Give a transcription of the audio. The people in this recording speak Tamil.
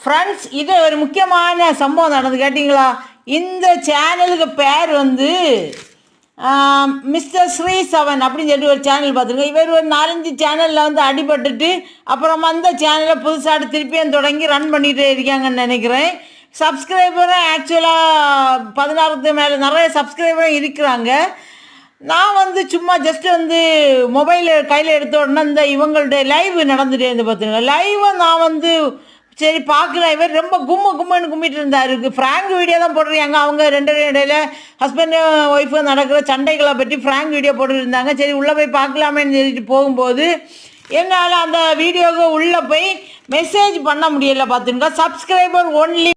ஃப்ரெண்ட்ஸ், இது ஒரு முக்கியமான சம்பவம் நடந்து கேட்டிங்களா? இந்த சேனலுக்கு பேர் வந்து மிஸ்டர் ஸ்ரீ செவன் அப்படின்னு சொல்லிட்டு ஒரு சேனல் பார்த்துருக்கோம். இவர் ஒரு 4-5 சேனலில் வந்து அடிபட்டுட்டு அப்புறமா அந்த சேனலை புதுசாக திருப்பியும் தொடங்கி ரன் பண்ணிகிட்டே இருக்காங்கன்னு நினைக்கிறேன். சப்ஸ்கிரைபரும் ஆக்சுவலாக 16க்கு மேலே நிறைய சப்ஸ்கிரைபரும் இருக்கிறாங்க. நான் வந்து சும்மா ஜஸ்ட் வந்து மொபைல் கையில் எடுத்த உடனே இந்த இவங்களுடைய லைவ் நடந்துகிட்டே இருந்து பார்த்துருங்க. லைவை நான் வந்து சரி பார்க்கல. இவர் ரொம்ப கும்முன்னு கும்மிட்டு இருந்தார். ஃப்ராங்க் வீடியோ தான் போட்டுருக்காங்க. அவங்க 2 இடையில ஹஸ்பண்டு ஒய்ஃபு நடக்கிற சண்டைகளை பற்றி ஃப்ராங்க் வீடியோ போட்டுருந்தாங்க. சரி உள்ளே போய் பார்க்கலாமேன்னு சொல்லிட்டு போகும்போது என்னால் அந்த வீடியோவுக்கு உள்ளே போய் மெசேஜ் பண்ண முடியலை. பார்த்துங்க, சப்ஸ்கிரைபர் ஒன்லி